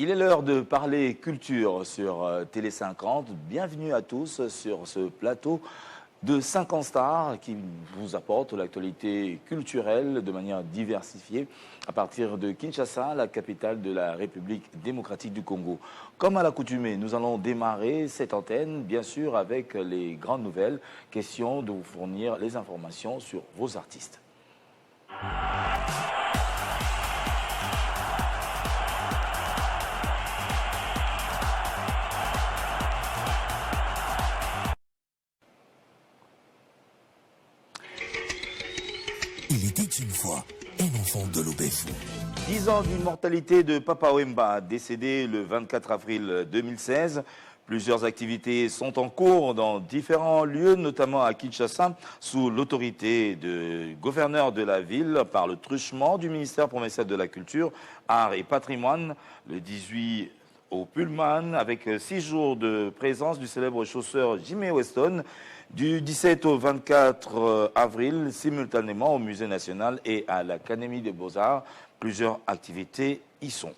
Il est l'heure de parler culture sur Télé 50. Bienvenue à tous sur ce plateau de 50 stars qui vous apporte l'actualité culturelle de manière diversifiée à partir de Kinshasa, la capitale de la République démocratique du Congo. Comme à l'accoutumée, nous allons démarrer cette antenne, bien sûr, avec les grandes nouvelles. Question de vous fournir les informations sur vos artistes. Il était une fois un enfant de l'Obefu. 10 ans d'immortalité de Papa Wemba, décédé le 24 avril 2016. Plusieurs activités sont en cours dans différents lieux, notamment à Kinshasa, sous l'autorité du gouverneur de la ville, par le truchement du ministère provincial de la Culture, Art et Patrimoine, le 18 au Pullman, avec 6 jours de présence du célèbre chausseur Jimmy Weston, du 17 au 24 avril, simultanément au Musée national et à l'Académie des Beaux-Arts. Plusieurs activités y sont.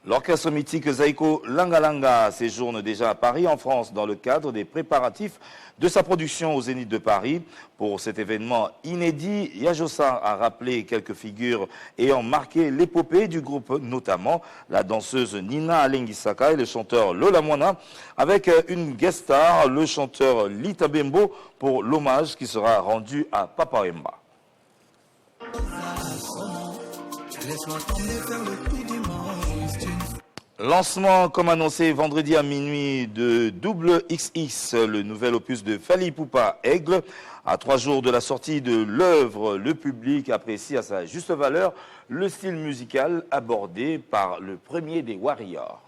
L'orchestre mythique Zaiko Langalanga séjourne déjà à Paris, en France, dans le cadre des préparatifs de sa production au Zénith de Paris. Pour cet événement inédit, Yajosa a rappelé quelques figures ayant marqué l'épopée du groupe, notamment la danseuse Nina Alengisaka et le chanteur Lola Moana, avec une guest star, le chanteur Lita Bembo, pour l'hommage qui sera rendu à Papa Wemba. Lancement, comme annoncé vendredi à minuit, de Double XX, le nouvel opus de Fally Ipupa Aigle. À 3 jours de la sortie de l'œuvre, le public apprécie à sa juste valeur le style musical abordé par le premier des Warriors.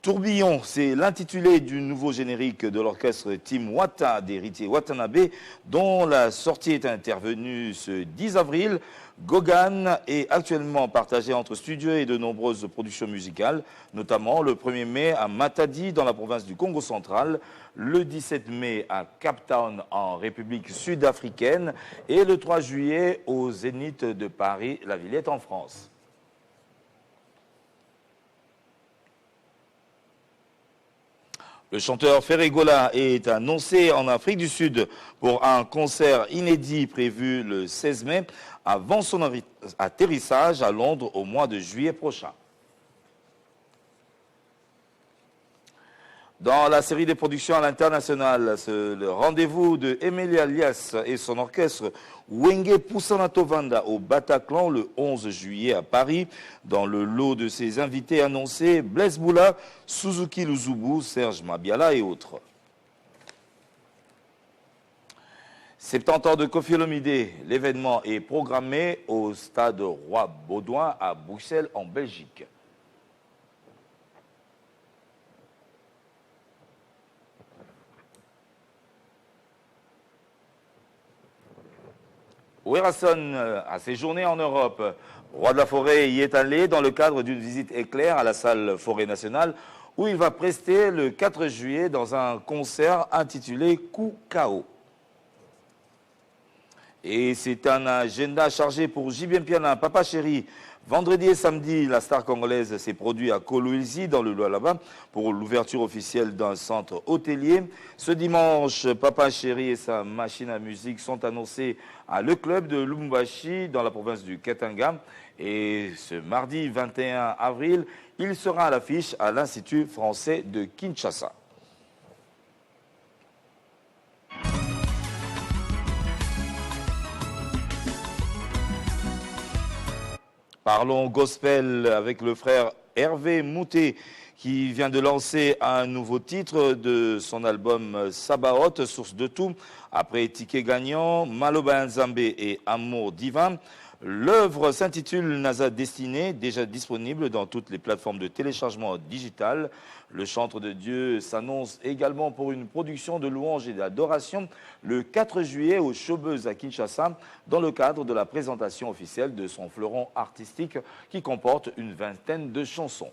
Tourbillon, c'est l'intitulé du nouveau générique de l'orchestre Team Wata d'héritier Watanabe, dont la sortie est intervenue ce 10 avril. Gogan est actuellement partagé entre studios et de nombreuses productions musicales, notamment le 1er mai à Matadi dans la province du Congo central, le 17 mai à Cape Town en République sud-africaine et le 3 juillet au Zénith de Paris, la Villette en France. Le chanteur Ferregola est annoncé en Afrique du Sud pour un concert inédit prévu le 16 mai avant son atterrissage à Londres au mois de juillet prochain. Dans la série des productions à l'international, le rendez-vous de Emilia Lias et son orchestre Wenge Pusanatovanda au Bataclan le 11 juillet à Paris. Dans le lot de ses invités annoncés, Blaise Boula, Suzuki Luzubu, Serge Mabiala et autres. 70 ans de Koffi Olomide, l'événement est programmé au stade Roi Baudouin à Bruxelles en Belgique. Werrason a séjourné en Europe. Roi de la Forêt y est allé dans le cadre d'une visite éclair à la salle Forêt Nationale où il va prester le 4 juillet dans un concert intitulé Coup KO. Et c'est un agenda chargé pour JB Mpiana, Papa Chéri. Vendredi et samedi, la star congolaise s'est produite à Kolwezi dans le Lualaba pour l'ouverture officielle d'un centre hôtelier. Ce dimanche, Papa Chéri et sa machine à musique sont annoncés à Le Club de Lubumbashi dans la province du Katanga. Et ce mardi 21 avril, il sera à l'affiche à l'Institut français de Kinshasa. Parlons gospel avec le frère Hervé Mouté qui vient de lancer un nouveau titre de son album Sabaoth, source de tout. Après Ticket Gagnant, Maloba Nzambe et Amour Divin, l'œuvre s'intitule Naza Destinée, déjà disponible dans toutes les plateformes de téléchargement digital. Le chantre de Dieu s'annonce également pour une production de louanges et d'adoration le 4 juillet au Showbuzz à Kinshasa dans le cadre de la présentation officielle de son fleuron artistique qui comporte une 20aine de chansons.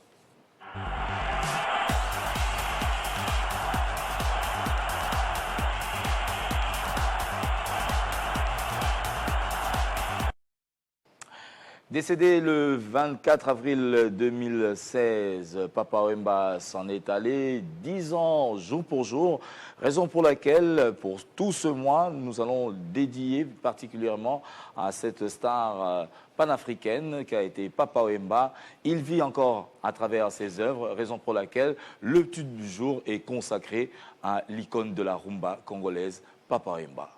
Décédé le 24 avril 2016, Papa Wemba s'en est allé 10 ans jour pour jour, raison pour laquelle, pour tout ce mois, nous allons dédier particulièrement à cette star panafricaine qui a été Papa Wemba. Il vit encore à travers ses œuvres, raison pour laquelle le tube du jour est consacré à l'icône de la rumba congolaise, Papa Wemba.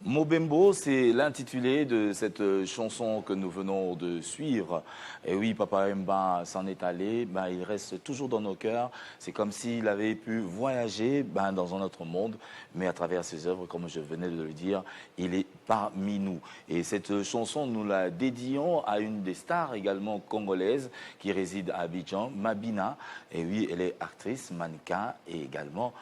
Mobembo, c'est l'intitulé de cette chanson que nous venons de suivre. Et oui, Papa Wemba s'en est allé, il reste toujours dans nos cœurs. C'est comme s'il avait pu voyager dans un autre monde, mais à travers ses œuvres, comme je venais de le dire, il est parmi nous. Et cette chanson, nous la dédions à une des stars également congolaises qui réside à Abidjan, Mabina. Et oui, elle est actrice, mannequin et également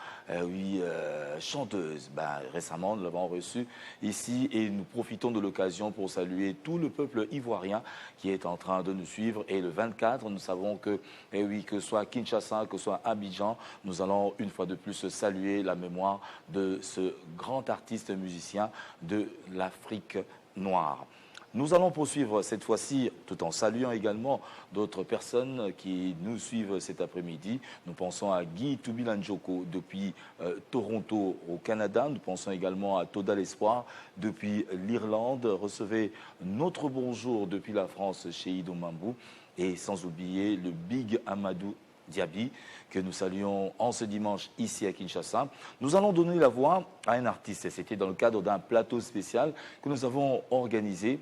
chanteuse. Récemment, nous l'avons reçue ici et nous profitons de l'occasion pour saluer tout le peuple ivoirien qui est en train de nous suivre. Et le 24, nous savons que, que ce soit Kinshasa, que ce soit Abidjan, nous allons une fois de plus saluer la mémoire de ce grand artiste musicien de l'Afrique noire. Nous allons poursuivre cette fois-ci, tout en saluant également d'autres personnes qui nous suivent cet après-midi. Nous pensons à Guy Tubilanjoko depuis Toronto au Canada. Nous pensons également à Toda l'Espoir depuis l'Irlande. Recevez notre bonjour depuis la France chez Ido Mambou. Et sans oublier le Big Amadou Diaby, que nous saluons en ce dimanche ici à Kinshasa. Nous allons donner la voix à un artiste. C'était dans le cadre d'un plateau spécial que nous avons organisé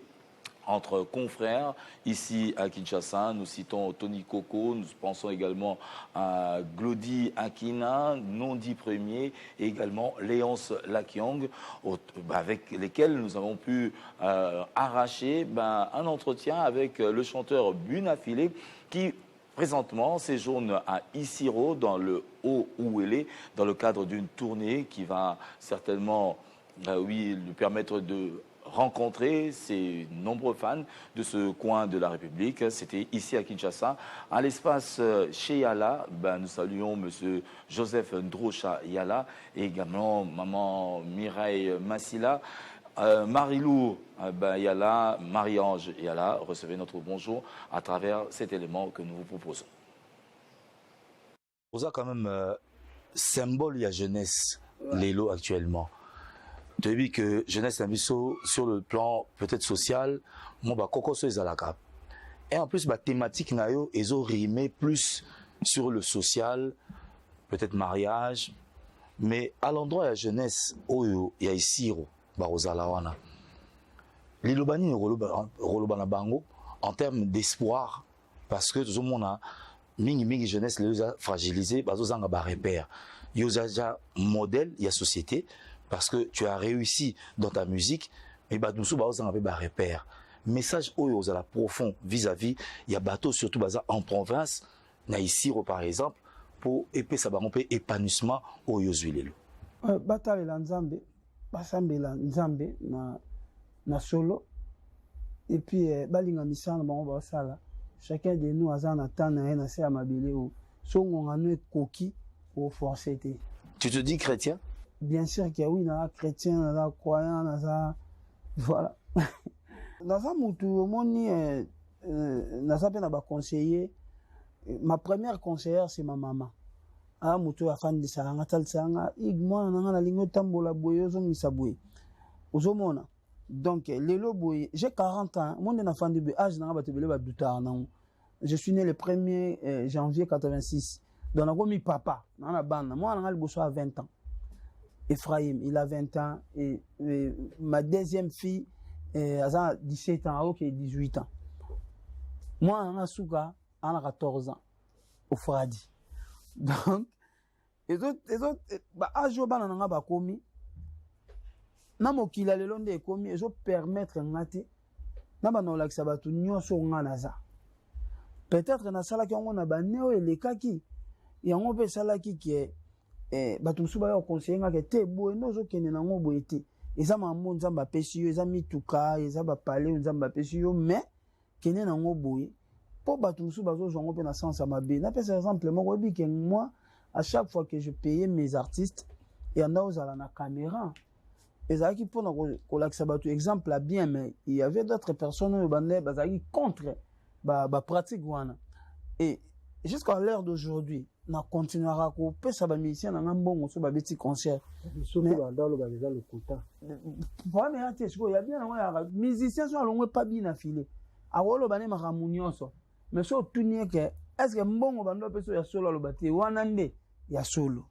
entre confrères ici à Kinshasa. Nous citons Tony Coco, nous pensons également à Glody Akina, Nondi Premier et également Léonce Lakyong, avec lesquels nous avons pu arracher un entretien avec le chanteur Bunafile qui présentement séjourne à Isiro dans le Haut-Ouélé dans le cadre d'une tournée qui va certainement lui permettre de rencontrer ces nombreux fans de ce coin de la République. C'était ici à Kinshasa, à l'espace chez Yala. Nous saluons M. Joseph Ndrocha Yala et également Maman Mireille Massila. Marilou Yala, Marie-Ange Yala, recevez notre bonjour à travers cet élément que nous vous proposons. Vous avez quand même symbole de la jeunesse, l'élo actuellement. Tu as vu que jeunesse Namiso, sur le plan peut-être social, mon coco les alaka. Et en plus, thématique nayo, ils ont rimé plus sur le social, peut-être mariage, mais à l'endroit de la jeunesse, il y a ici, Barozalawana. L'ilobani rolobana bango en termes d'espoir, parce que tout le monde a mingi jeunesse les a fragilisé, bazozanga ba repère. Il y a déjà modèle, il y a société. Parce que tu as réussi dans ta musique, mais nous avons un repère. Message aux la profond vis-à-vis, il y a bateau surtout en province, ici par exemple, pour épanouissement au Yozuilelo. Bataille la Nzambe, basambe la Nzambe na solo, et puis balinga misana bango basala. Chacun de nous a un temps na se amabele ou son on koki au forcer. Tu te dis chrétien? Bien sûr qu'il y a oui, dans chrétien, dans croyant, dans voilà. Dans un moutou, conseiller. Ma première conseillère, c'est ma maman. Ah, moutou a fan de ça, ngatal sanga, igmo na na lingo tambola boyo zo misabwe. Ozomona. Donc lelo boy, j'ai 40 ans, mon na fan de âge na ba tebele ba duta na. Je suis né le 1er janvier 86. Donc na mi papa, na na bande. Moi na liboso à 20 ans. Ephraim, il a 20 ans et ma deuxième fille a 17 ans, ok, 18 ans. Moi, on a Souga, on a 14 ans, au Fradi. Donc, les autres, à Joban, on a commis. Namo kila le londe commis, ils ont permettre ngati. Naba no la sabatu nyo so nganaza. Peut-être na sala ki on a baneo et les kaki. Et on peut sala qui est batumsu ba conseiller nga ke te bo eno zo kene na ngo boete eza mambo nzambe apesi yo eza mituka eza bapale nzambe apesi yo mais kende nango boye po bato mosusu bazozwa ngo mpe na sens ya mabe napesa exemple moko oyebi ke moi à chaque fois que je payais mes artistes yanda ozala na caméra ezalaki mpona kolakisa bato exemple ya bien mais il y avait d'autres personnes oyo bande bazalaki contre bapratique wana et jusqu'à l'heure d'aujourd'hui na continuera kopesa bamusicien na nga mbongo so babeti concert problème ya te sikoyo ya bien nango yaka musicien so alongwe pa bina file akoloba ne makambo nyonso mais so otuni eke estce mbongo bando apesa ya solo aloba te wana nde ya solo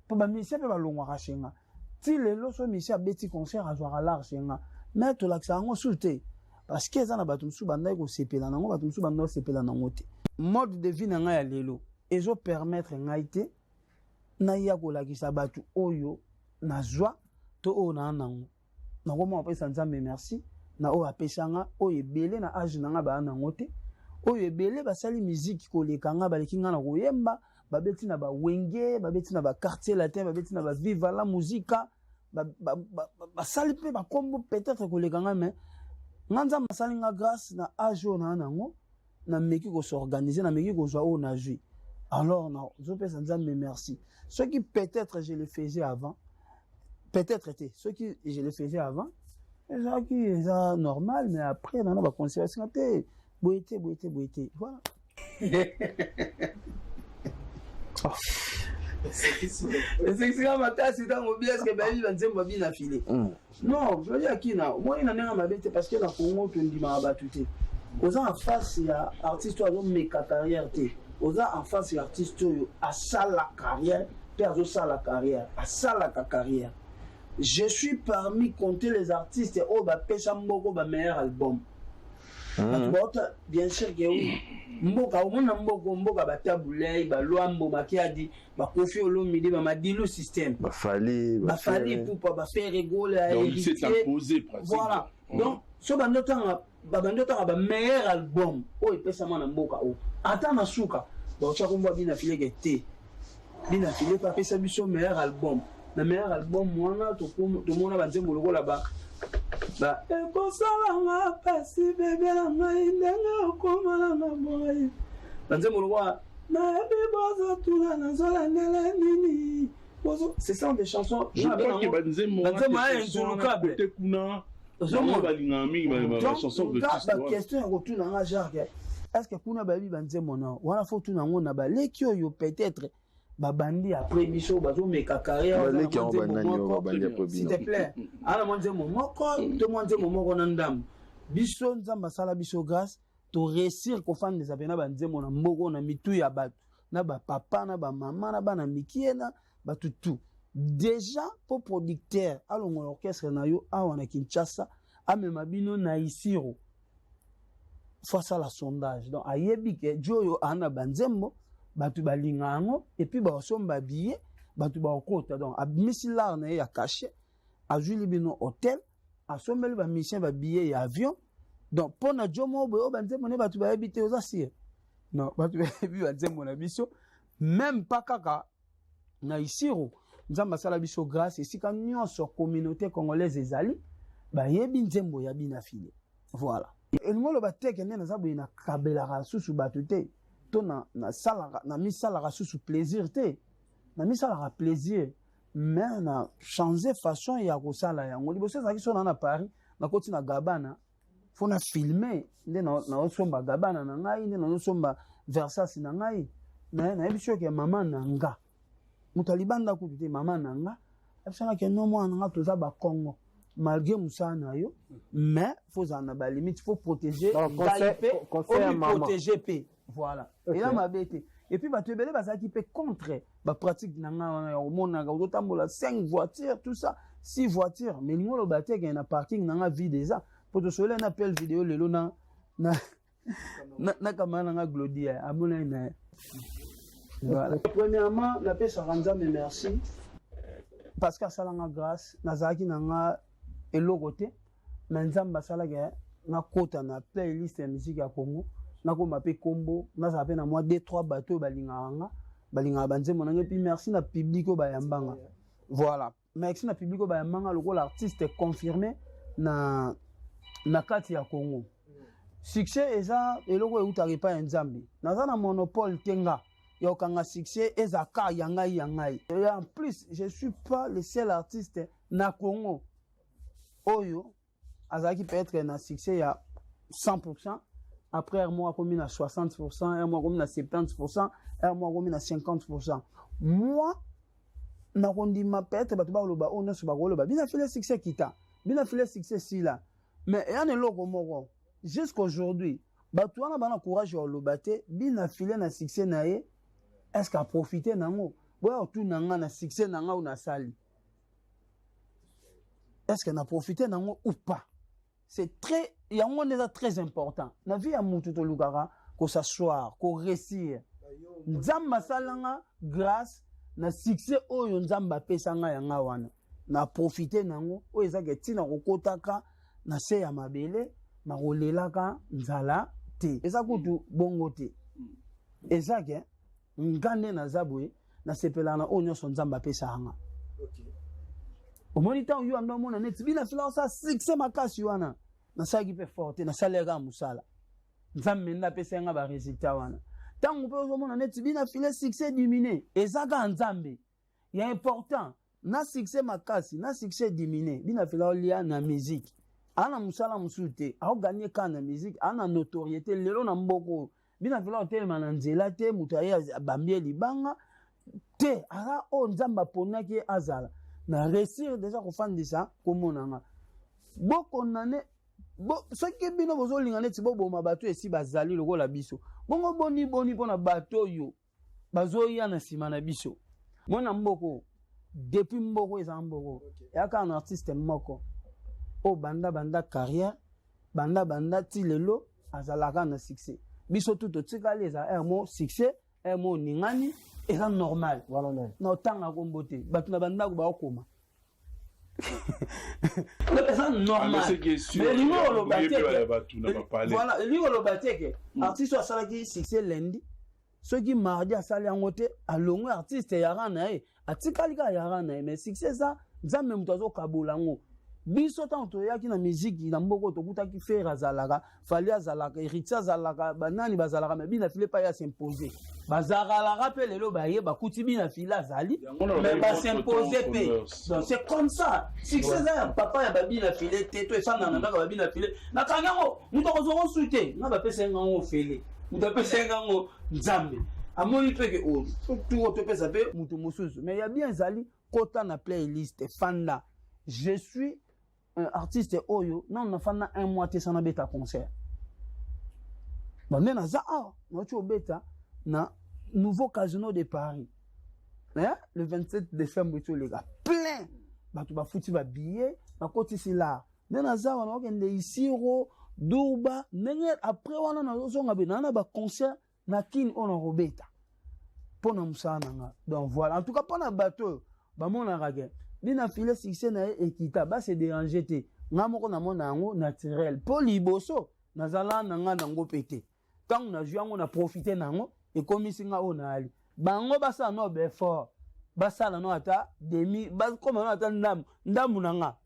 mpo bamusicien mpe balongwaka shenga ti lelo so musicien abeti concert azwaka lar shenga mais tolakisa yango su te parce que eza na bato mosusu bandaki kosepela nango bato mosusu bandaki kosepela nango te mode de vie na ngai ya lelo ezopermettre ngai te naya kolakisa bato oyo nazwa to oyo naa nango nakomona apesa nzambe merci na oyo apesa nga oyo ebele na age na nga baa nango te oyo ebele basali miziki koleka nga baleki nga na koyemba babeti na bawenge babeti na baquartier latin babeti na baviva la muzika basali mpe bakombo peut-être koleka nga mais nga nzambe asali nga grâce na age oyo naa nango nameki kosorganize nameki kozwa oyo nazwi alors nazopesa nzambe merci ce qui peut-être je le faisais avant peut-être te ce qui je le faisais avant ezalaki eza normal mais après nana baconsidération te boye te voilà esekisika makasi ntango bi eske bayebi banzembo babi na file non oyoaki na omoi na ndenge mabe te parce que na kongo tondimaka bato te oza en face ya artiste oyo azomeka carrière te oza en face ya artiste oyo asala carrière mpe azosala carrière asalaka carrière je suis parmi compter les artistes oyo bapesa mboko bameilleur album bato baota bien sûr ke mboka omona mboka batabulei balwambo makiadi bakofi olomide bamadilu système bafali pupa bafere gole héritier voilà donc so bandotanga bameilleur album oyo epesama na mboka oyo ata na suka baotya komboa bina fileke te bina fileke apesa biso meilleur album na meilleur album wana tomona banzembo lokola ekosalanga pasi bebe na ngai ndenge okomalanga moi banzembo lokola nayebi bozotuna nazolandela nini ce sont des chansons banzembo aintulukable question ya kotuna nga jarke est ce que kuna bayebi banzembo na wana fo tuna yango na baleki oyo peut-être babandi après biso bazomeka carrière s'il te plaît ana mwanzembo moko to mwanzembo moko na ndambo biso nzamba asala biso grâce to réussir kofandisa pena banzembo na mboko na mitu ya bato na bapapa na bamama na bana mikie na batutu déjà pour producteur alongo l'orchestre na yo awa na Kinshasa amema bino na isiro face à la sondage donc ayebi ke joyo ana banzembo batu balinga yango et puis basomba billet batu bakota donc abimisi lar na ye ya cachet azuli bino hôtel asombeli bamisien ba billet ya avion donc pona jomo boyo banzembo ne batu bayebi te oza sie non batu bayebi banzembo na biso même pas kaka na isiro nzamba sala biso grâce esika nyonso communauté congolaise ezali bayebi nzembo ya bina file voilà elingolo bateke nde naza boye na kabelaka susu bato te to na salaka na misalaka susu plaisir te na misalaka plaisir mais na changer façon ya kosala yango liboso ezalaki so na Paris nakoti na Gabana fo na filmer nde na osomba Gabana na ngai nde na osomba Versace na ngai nayebi so ke mama na nga moto alibanda kutu te mama na nga abisanga ke no mwana nga toza bakongo malgré moussa na yo mais faut en ba limite faut protéger protéger p voilà et là mabete et puis ba tebele ba qui peut contre ba pratique na nga au monde na go tambola 5 voitures tout ça 6 voitures mais ngolo ba te na parking na nga vide déjà pour te soler un appel vidéo lelo na kamana nga Glodia amona na voilà premièrement la paix ça rendre merci parce que ça la grâce nazaki na nga eloko te mais nzamba salaka na kota na playlist ya musique ya Congo na ko mape kombo na za pe na moi 2-3 bateaux balinga banzembo na ngepi merci na public o bayambanga voilà merci na public ba manga lokola artiste confirmé na kati ya Congo. Succès eza eloko eutaki pa nzambe. Naza na monopole tenga. Yokanga succès eza ka yangai. Et en plus, je suis pas le seul artiste na Congo. Oyo azaki peut-être na succès ya 100%. Après un mois comme na 60%, un mois comme na 70%, un mois comme na 50%. Moi na kondima peut-être batu ba loba on so ba loba. Bina fait le succès kita. Bina fait le succès si là. Mais il y a un logo moko. Jusqu'aujourd'hui, batu wana bana courage ya lobate, bina filé na succès na ye. Est-ce qu'a profité nango? Boya tout nanga na succès nanga ou na sali. Est-ce qu'on a profité nango ou pas? C'est très, il y a un moment déjà très important. Na vie à mutu to lugara ko s'asseoir, ko réussir. Nzamba salanga grâce na succès oyo nzamba pesanga yanga wana. Na profité nango o ezake tina kokotaka na se ya mabele na rolelaka nzala te. Ezakutu bongo te. Ezake ngande na zabwe na sepelana onyo son nzamba pesanga. OK. Au moniteur yo ando mona net bina fila sa succès makasi wana. Na sagi pe forte na salaire musala. Nzambe na pesanga ba résultat wana. Tango pe zo mona net bina fila succès diminué. Ezaka nzambe. Il est important na succès makasi, na succès diminué. Bina fila lia na musique. Ana musala musute, a gagner ka na musique, ana notoriété lelo na mboko. Bina fila hotel mananzela te mutaya bambie libanga te ara o nzamba ponaki azala. Na réussir déjà ko fandisa komonanga. Boko nane ce qui bino bozo lingane ti bobo mabato esi bazali lokola biso. Bongo boni pona bato yo. Bazo ya na sima na biso. Mona mboko depuis mboko eza mboko. Yaka un artiste moko. O banda carrière, banda ti lelo azalaka na succès. Biso tout otikali eza un mot succès, un mot ningani eza normal. Voilà non. Na tanga kombote. Batu na banda ko ba okoma. C'est normal. Mais l'humour le bateke. Voilà, l'humour le bateke. Artiste a salaki succès lundi. Ceux qui mardi a sali angote a longo artiste yara na e. Atikali ka yara na e. Mais succès ça, nzambe mutazo kabolango. Biso tanto yaki na musique na mboko to kuta ki faire azalaka, fali azalaka, héritier azalaka, banani bazalaka mais bina file pas ya s'imposer. Bazalaka pe lelo ba ye ba kuti bina file azali, mais ba s'imposer pe. Donc c'est comme ça. Si c'est ça papa ya babina file teto e fana na ba bina file. Na kanyango, muto ko zo souté, na ba pesa ngango fele. Muto pesa ngango nzambe. Amoni pe ke o, tout auto pesa pe muto mosusu. Mais ya bien zali kota na playlist fanda. Je suis un artiste oyo non na fana un mois te sana beta concert bande na za na tu beta na nouveau casino de Paris le 27 décembre tu les gars plein batu ba futi ba billet ba koti sila na za wana okende isiro durba nenge après wana na zonga be na ba concert na kin ona robeta pona musana nga donc voilà en tout cas pona bateau ba mona rage bina file succès na ekita ba se déranger te ngamoko na mona ngo naturel po liboso nazala nanga nango pété tant na juango na profiter nango e komisi nga ona ali bango basa no be fort basa no ata demi ba comme no ata ndamu nanga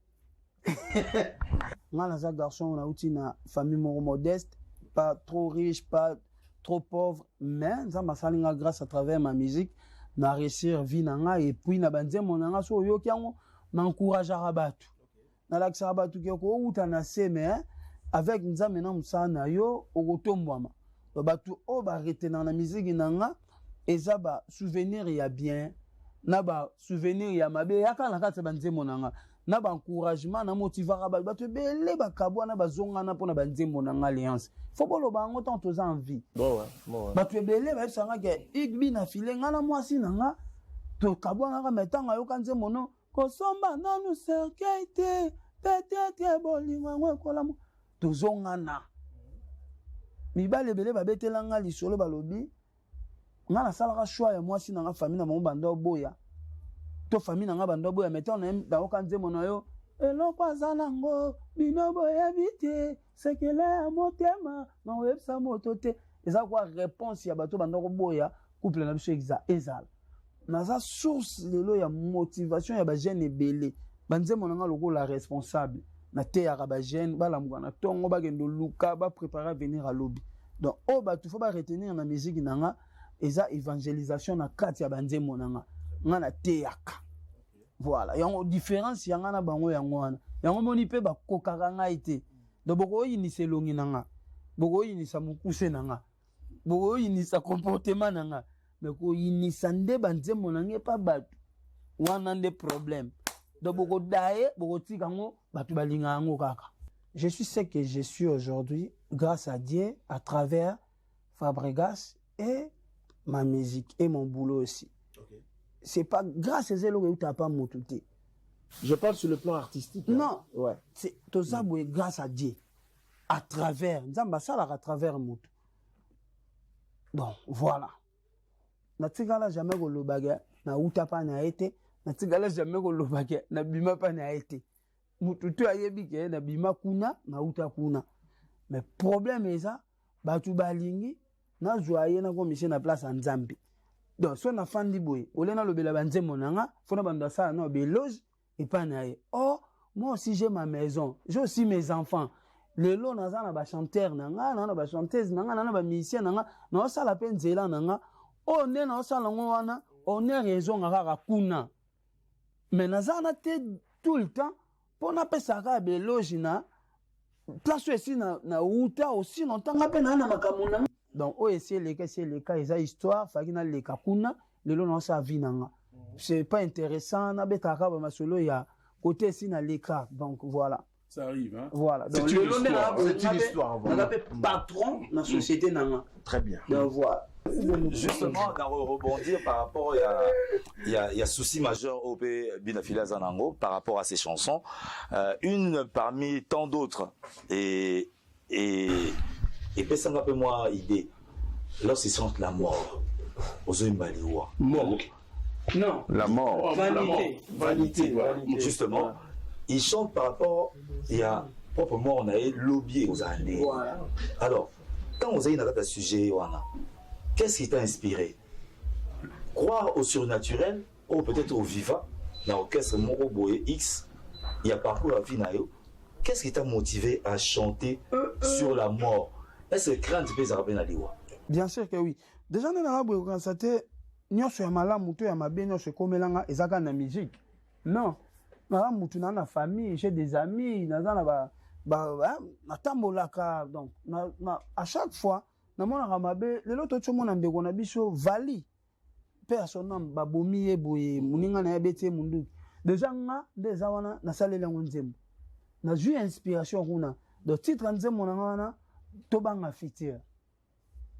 nga za garçon na uti na famille modeste pas trop riche pas trop pauvre mais ça m'a salinga grâce à travers ma musique na réussir vie nanga et puis na banze monanga so yoki yango na encourager batu na lakisa batu ke ko uta na seme avec nzambe na musana yo okotombwama batu o ba retenir na musique nanga eza ba souvenir ya bien na ba souvenir ya mabe yaka na kati banze monanga na ba encouragement na motivera batu bele ba kabwa na bazonga na pona banze monanga alliance faut bolo ba ngo tant aux envie bon batu bele ba sanga ke igbi na file ngana mwasi nanga to kabwa ngaka metanga yo kanze mono ko somba nanu serkeite peut-être bolinga ngo kolamu to zonga na mibale bele ba betelanga lisolo balobi ngana salaka choix ya mwasi nanga famille na mbanda boya to famille nanga banda boya metana na okanze mono yo eloko azanango bino boya bite sekele ya motema na websa moto te eza kwa réponse ya bato banda ko boya couple na biso ezala naza source lelo ya motivation ya ba jeune ebele banzembo nanga lokola responsable na te ya ba jeune balamuka na tongo bakendo luka ba préparer à venir à lobby donc o batu faut ba retenir na musique nanga eza évangélisation na kati ya banzembo nanga nga na te yaka voilà yango différence yanga na bango yango wana yango moni pe ba kokaka ngai te donc boko yinisa elongi nanga boko yinisa mukuse nanga boko yinisa comportement nanga mais ko yinisa nde banzembo nanga pa batu wana nde problème donc boko daye boko tika ngo batu balinga ngo kaka. Je suis ce que je suis aujourd'hui grâce à Dieu à travers Fabregas et ma musique et mon boulot aussi. Okay. C'est pas grâce à Zélo que tu n'as pas motuté. Je parle sur le plan artistique. Hein? Non, ouais. C'est tout ça grâce à Dieu à travers Nzamba sala à travers motu. Bon, voilà. Na tigala jamais ko lobaga na uta pa na été, na tigala jamais ko lobaga na bima pa na été. Mututu ayebi ke na bima kuna na uta kuna. Mais problème est ça, batu balingi na joye na ko mission na place en Nzambi. Donc so na fandi boy, olena lobela banzembo nanga, fona banda ça na beloge et pas na ye. Oh, moi aussi j'ai ma maison, j'ai aussi mes enfants. Lelo naza na ba chanteur nanga, na ba chanteuse nanga, na ba musicien nanga, na ça la peine zela nanga. Oh ne na ça lango wana, on est raison ngaka kuna. Mais naza na te tout le temps pour na pesa ka beloge na place aussi na uta aussi notanga pe na makamuna. Donc o essayer les cas eza histoire fakina le kakuna lelo na sa vie nanga. C'est pas intéressant na betaka ba masolo ya côté si na le cas. Donc voilà. Ça arrive, hein? Voilà. C'est une histoire. C'est une histoire. On appelle patron dans la société nanga. Très bien. Donc voilà. Justement, dans rebondir par rapport, il y a souci majeur au Binafila Zanango par rapport à ces chansons. Une parmi tant d'autres. Et personne n'a peu moi idée. Lorsqu'ils sentent la mort, aux Mbaliwa. Mort. Non. La mort. Vanité. Vanité. Justement, ils chantent par rapport, il y a proprement on a lobby aux années. Voilà. Alors, quand vous avez un sujet, qu'est-ce qui t'a inspiré? Croire au surnaturel ou peut-être au vivant, dans l'orchestre Moro Boye X, il y a parcours la vie naïo. Qu'est-ce qui t'a motivé à chanter sur la mort? Est-ce que crainte peut s'arrêter dans l'Iwa? Bien sûr que oui. Déjà, nous avons constaté, nous sommes à la mouton à ma bien, nous sommes comme là, et ça gagne la musique. Non. Nous avons une famille, j'ai des amis, nous avons donc à chaque fois, nous avons les autres choses, nous avons vali. Personne ba bomi e boye muninga na yabete mundu déjà nga déjà wana na salela nzembo na ju inspiration kuna do titre nzembo na wana to banga fitir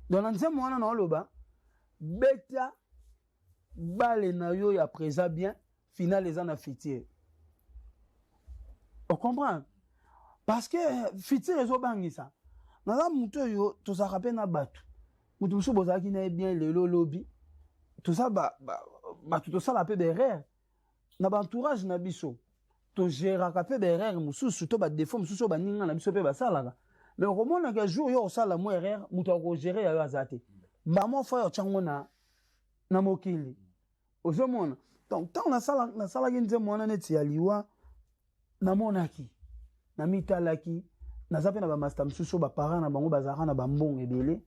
do na nzembo wana na loba beta bale na yo ya présent bien final les na fitir on comprend parce que fitir ezo bangisa na la muto yo to sa rappelle na batu mutu so bozaki na bien le lobby tout ça tout ça la peu d'erreur na entourage na biso to gérer ka peu d'erreur mususu to ba défaut mususu ba ninga na biso pe ba sala mais au moment que jour yo sala mo erreur muto ko gérer ya azate ba mo fa yo chango na mokili ozomona donc tant na sala nze mona neti ya liwa na monaki na mitalaki na zape na ba master mususu ba parents na bango bazaka na ba mbongo ebele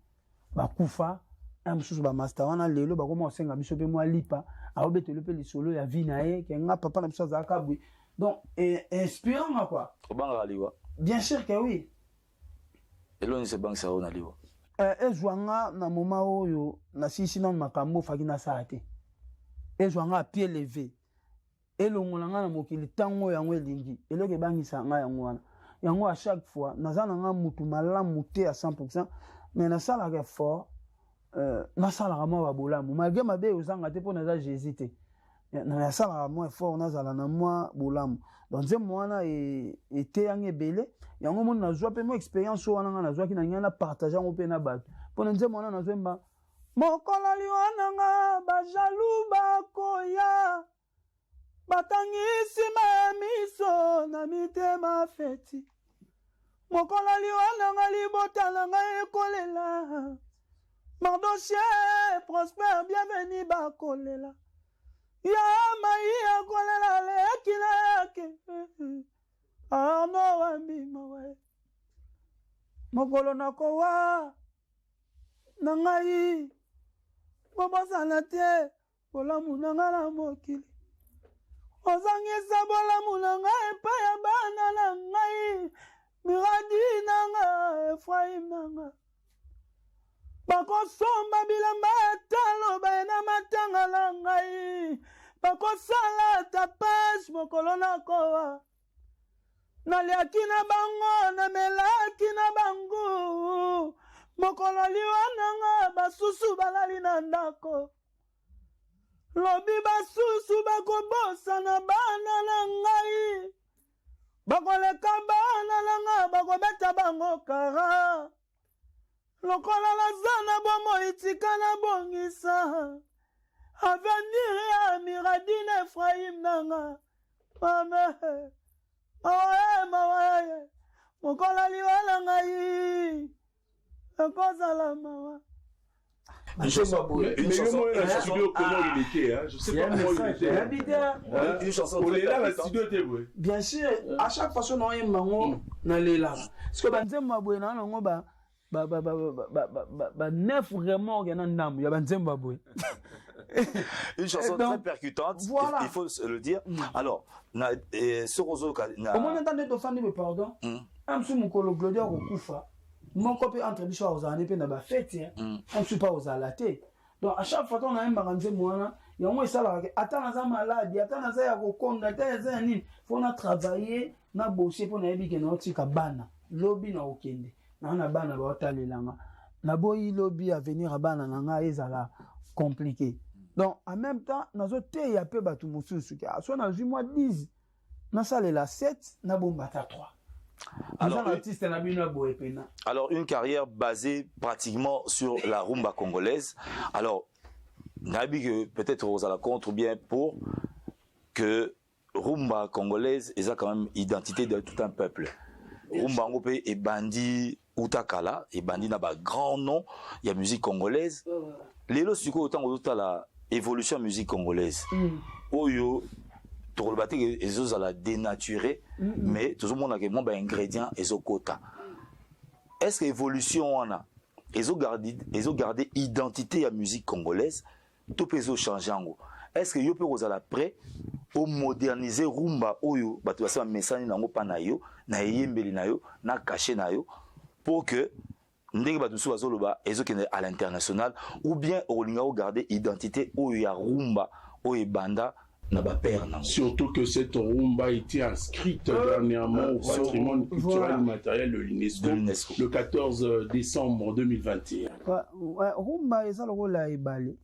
ba kufa amsusu ba master wana lelo ba koma osenga biso pe mwa lipa aobetelo pe lisolo ya vie na ye ke nga papa na biso azaka bwi donc inspirant quoi Obanga liwa bien sûr que oui eloni se bank sa ona liwa ezwanga na moment oyo na sisi na makambo faki na saate ezwanga a pied levé elongolanga na mokili tango yango elingi eloke bangisa nga yango wana yango à chaque fois nazana nga mutu malamu te à 100% mais na sala ke fort na sala mo ba bolamu malgré mabe ozanga te pona za Jésus te na sala mo fort na zala na moi bolamu donc nze mwana était yange belé yango mon na zwa pe mo expérience wana nga na zwa ki na nyana partager ngo pe na bato pona nze mwana na zwemba mokola liwana nga ba jaloux ba koya batangisi ma miso na mitema feti mokola liwana nga libota na nga ekolela Mardochée, Prosper, bienvenue, Bakolela. ya maia kolela lekina yake ano wambima we mokolo nakowa na ngai bobosana te bolamu na ngai na mokili ozangisa bolamu na ngai epai ya bana na ngai miradi na ngai Efraim na ngai bakosomba bilamba etalo baena matanga na ngai bakosala tapage mokolo nakowa naliaki na bango namelaki na bango mokolo liwa na nga basusu balali na ndako lobi basusu bakobosa na bana na ngai bakoleka bana na nga bakobeta bango kara lokola naza na bomo itika na bongisa avenir ya miradine Efraim na nga mame mawaye mokola liwa na ngai ekozala mawa. Une chanson, comment il était, hein? Je sais pas comment il était. Une chanson très percutante. Bien sûr, à chaque fois qu'on a un mango, on a les larmes. Parce que banzemba boy na ngo ba neuf vraiment il y a un nam, il y a banzemba boy. Une chanson très percutante, voilà. Il faut le dire. Alors, ce roseau comment on entend de fan de pardon? Am su mukolo glodia ko kufa. Mon copie entre bicho aux années pe na ba fête on suis pas aux alaté donc à chaque fois qu'on a un baranze moana il y a moins ça là attends za maladie attends za ya ko konda attends za nini faut na travailler na bosser pour na yebike na otika bana lobby na okende na bana ba otalelanga na boyi lobby à venir à bana na nga ezala compliqué donc en même temps nazo te ya pe batu mususu ka so na 8 mois 10 na salela 7 na bombata 3. Alors, une carrière basée pratiquement sur la rumba congolaise. Alors, Nabi, peut-être vous allez contre ou bien pour que rumba congolaise ait quand même identité de tout un peuple. Rumba Ngopé et Bandi Utakala, et Bandi n'a pas grand nom, il y a musique congolaise. Lélo Suko, autant que la évolution musique congolaise. Oyo. Ils ont la dénaturer, mais tout le monde a des ingrédients et des quotas. Est-ce que l'évolution en a? Ils ont gardé identité à la musique congolaise, tout peut changer en gros. Est-ce que vous pouvez aller prêt au moderniser rumba oyo, bah tu vas savoir message n'ango pas nayo, na yembeli nayo, na caché nayo, pour que ndenge bah tu sois zoloba, ils ont à l'international, ou bien au linga garder identité oyo ya rumba oyo banda. Surtout que cette rumba a été inscrite dernièrement au patrimoine culturel et matériel de l'UNESCO le 14 décembre 2021. Rumba eza lokola ebale.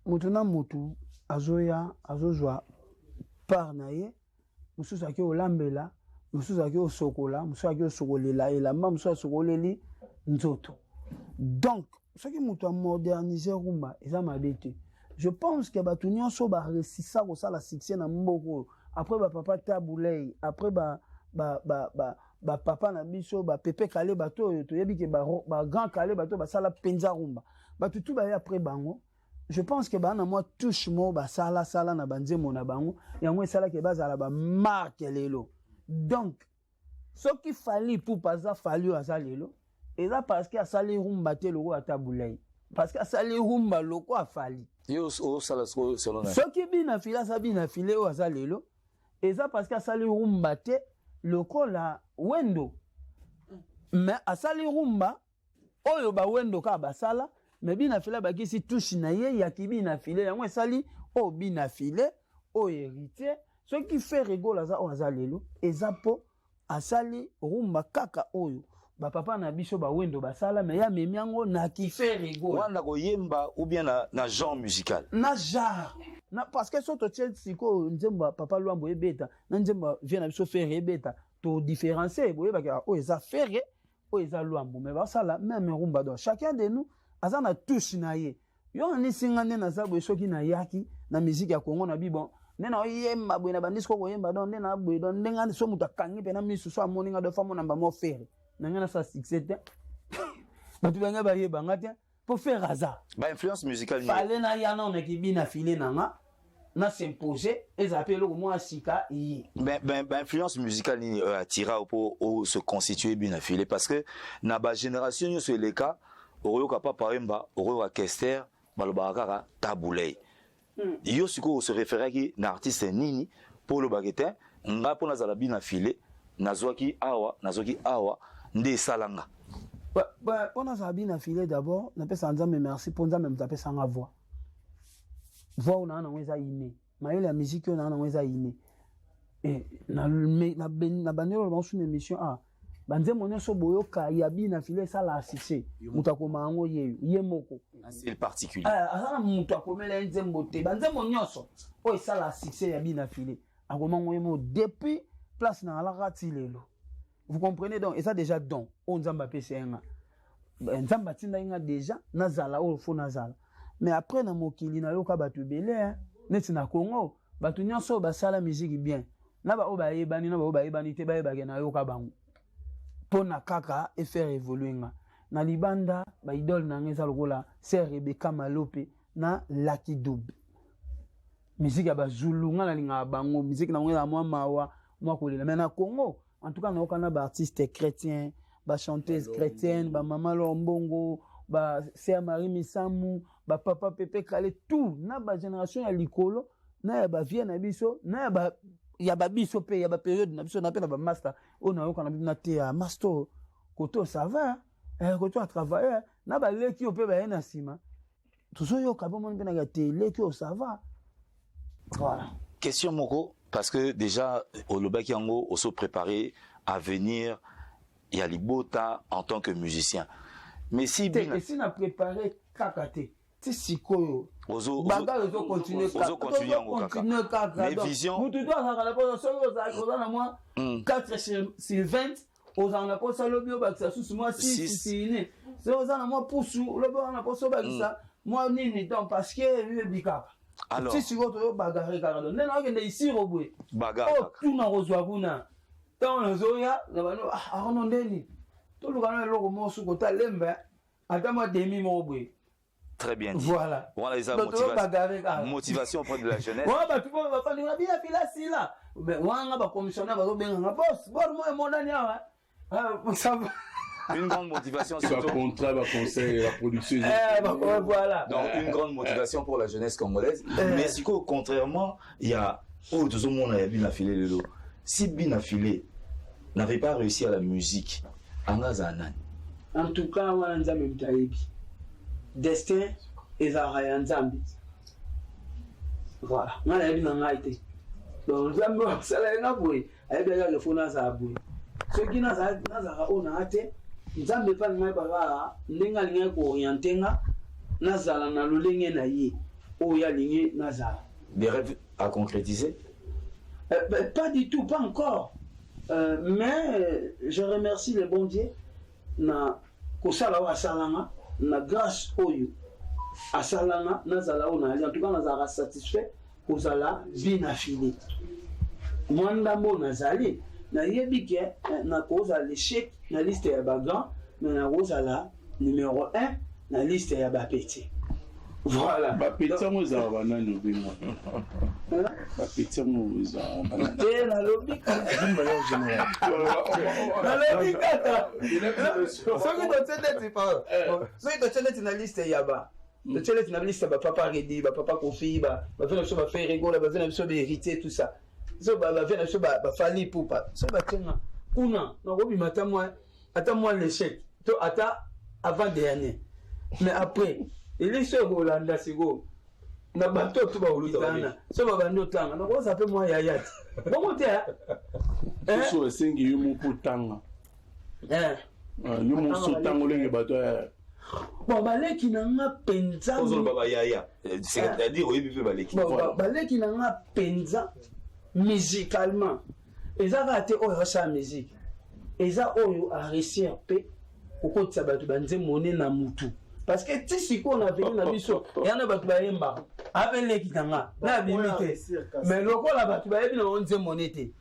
Mutu na mutu azoya azozwa par na ye, mususu aki olambela, mususu aki osokola, mususu aki osokolela elamba, mususu asokoleli nzoto. Donc, soki mutu a moderniser rumba eza mabe te. Je pense que Batunion Soba réussit ça au la succès na mboko. Après papa Taboulay, après papa Nabiso, Pepe Kale bato, to yebi ke grand Kale bato sala penza rumba. Tout ba après bango. Je pense que na moi touche mo sala na banzemo na bango, yango sala ke bazala ba marque lelo. Donc ce qui fallait pour pas ça fallu à ça lelo, et là parce que sali rumba te loko à Taboulay. Parce que sali rumba loko a fallu. Ce qui est bien filé, ça bien filé au azalelo. Et ça parce qu'à sali rumba te le kola wendo. Mais à sali rumba, oyo ba wendo ka basala, mais bien filé ba kisi touche na ye ya ki bien filé, yango sali o bien filé, o hérité. Ce qui fait rigolo ça au azalelo, et ça po à sali rumba kaka oyo. Ba papa na biso ba wendo basala mais ya memiango na ki fait rigolo wana ko yemba ou bien na genre musical na genre na parce que soto siko nzemba papa Luambo ebeta na nzemba vient na biso faire ebeta to différencier boye ba o eza faire o eza Luambo mais basala même rumba do chacun de nous azana touche na ye yo ni singane na za boye soki na yaki na musique ya Congo na bibon nena yemba boye na bandisco ko yemba don nena boye don ndenga so muta kangi pe na misu so amoninga do famo na ba mo faire nangana sa succès te batu banga ba yeba ngati pour faire hasard. Bah influence musicale. Fallait na yana on qui bien affilé nanga na s'imposer et appelé au moins sika yi. Ben influence musicale ni attira pour se constituer bien affilé parce que na ba génération sur les cas oyo kapa paremba oyo orchestre malobaka taboulay. Yo siko se référer qui na artiste nini pour le baguetin nga pour nazala bien affilé nazoki awa nde salanga. Bah on a bien affilé d'abord na pesa nzambe merci pour nzambe mtape sanga voix. Voix on a weza iné. Mayo la musique on a weza iné. Et na bandelo ba sur émission banze monyoso boyoka ya bien affilé ça la assisé. Mutakoma ngo yemoko. C'est le particulier. Azana mutu akomela nzembo te banze monyoso o ça la assisé ya bien affilé. Akoma ngo yemo depuis place na la ratilelo. Vous comprenez donc et ça déjà don on nzamba pesenga. Nzamba tinda inga déjà nazala o fo nazala. Mais après na mokili na yoka batu belé neti na Congo batu nyonso basala musique bien. Na ba o ba yebani na ba o ba yebani te ba yebage na yoka bango. Pona kaka et faire évoluer nga. Na libanda ba idole na ngeza lokola Sir Rebecca Malope na Lucky Dube. Musique ya ba Zulu nga na linga bango musique na ngeza mwa mawa mwa kolela. Mais na Congo en tout cas na okana ba artiste chrétien, ba chanteuse chrétienne, ba mama Lombongo, ba Sir Marie Misamu, ba papa Pepe Kale tout na ba génération ya likolo na ya ba vie na biso na ya ba ya ba biso pe ya ba période na biso na pe na ba master on na okana na te ya master koto ça va koto a travailler na ba leki o pe ba na sima tout ça yo ka bon pe na te leki o ça va voilà. Question moko parce que déjà au Lobaki Yango on se préparer à venir il y a Libota en tant que musicien mais si bien et si na préparé kakate ti sikoyo baga ozo continuer kaka mais vision mutu to azaka la poso solo za na moi 4 sur 20 ozanga ko salo bio bakisa susu moi 6 ni c'est ozana moi pousu le bo na poso bakisa moi nini donc parce que bikaka alors si sikoyo to bagare kaka donc nena okende ici robwe bagare oh tout na rozwa kuna tant ozoya na bano arono ndeni to lukana loko mo su ko ta lemba ata moi demi mo robwe. Très bien dit. Voilà. Voilà les motivation auprès de la jeunesse. Ouais, bah tu vois, on va bien filer si là. Mais on va commissionner, on va bien un boss. Bon, moi, mon dernier, ça va. Une grande motivation. Sur le contrat, le conseil, la production. Voilà. Donc, une grande motivation pour la jeunesse congolaise. Mais si contrairement, il y a tout le monde a bien affilé le lot. Si bien affilé n'avait pas réussi à la musique, en tout cas, on a un même destin et ça rien zambi voilà on a dit dans été donc zambi ça là na boy ay bien le fona ça boy ce qui na ça on a été zambi pas ngai baba ndinga linga ko orientenga na zala na lolenge na yi o ya lingi na zala des rêves à concrétiser pas du tout pas encore mais je remercie le bon Dieu na ko sala wa salanga na grâce oyo asalanga nazala ona en tout cas nazala satisfait kozala bien affilé mwanda mo nazali na yebike na kozala l'échec na liste ya bagan mais na kozala numéro 1 na liste ya bapeti voilà bapeti mo za banani obinga bapeti mo za banani te na lobika na lobika soki totendeti pa soki totendeti na liste ya ba totendeti na liste ya bapapa redi bapapa kofi bavena biso bafe rigola bavena biso baheritier tout ça so bavena biso bafali pupa so batenga kuna nakobima ata mwa l'échec to ata avant dernier mais après elisi ekolanda siko na bato to baolitana so babandi otanga nakoza mpe mwa yaya ti bongo te so esengi yo moko tanga yo moso tanga olenge bato bon baleki na nga penza ozoloba bayaya c'est-à-dire oyebi mpe baleki baleki na nga penza musicalement eza kaka te oyo asala musique eza oyo aréussir mpe kokotisa bato banzemone na mutu parce que ti sikoyo na veni na biso eya na bato bayembaka abeleki na nga na abimi te mais lokola bato bayebi na ngo nzemone te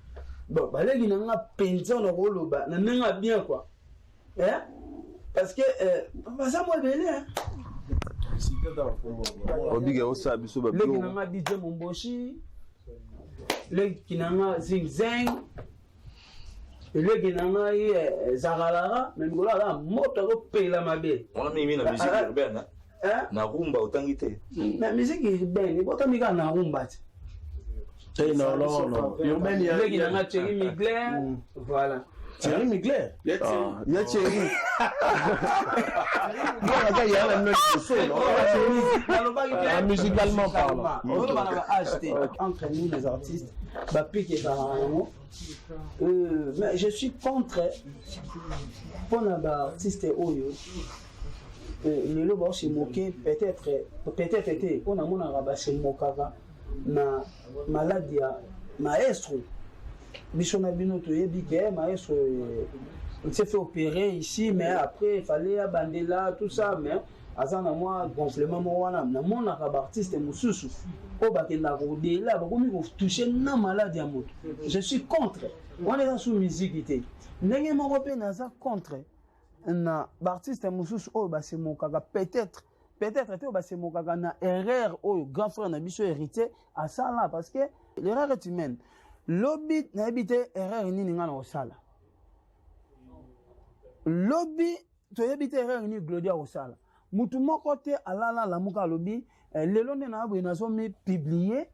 bon baleki na nga penza na koloba na ndenge bien quoi parce que baza mo ebele obiga osa biso ba leki nanga DJ Momboshi leki nanga Zing Zeng leki nanga Zagalara mais ngolo ala moto ko pela mabe on a mis la musique urbaine na rumba otangite na musique urbaine botami ka na rumba non urbaine leki nanga Thierry Mugler voilà Thierry Mugler il y a Thierry musicalement parlant on va acheter entre nous les artistes bah piquer mais je suis contre pour les artistes oyo les lobos se moquer peut-être était on a mon arabe se mokaka na maladie maestro Bishona Binoto Yebike, maestro, il s'est fait opérer ici, mais après il fallait abandonner là, tout ça, mais azana moi gonflement moana, na mon arabe artiste mususu, au bakenda rodé là, bakomi ko toucher na maladie à moto. Je suis contre. On est dans sous musique ité. Ndenge moko pe naza contre na artiste mususu o ba se mokaka peut-être te ba se mokaka na erreur o grand frère na biso hérité à ça là parce que l'erreur est humaine. Lobby na habité erreur nini nga na osala. Lobby to habité erreur ni Gloria osala. Mutu moko te alala la muka lobby lelo nde na abwe nazo me publier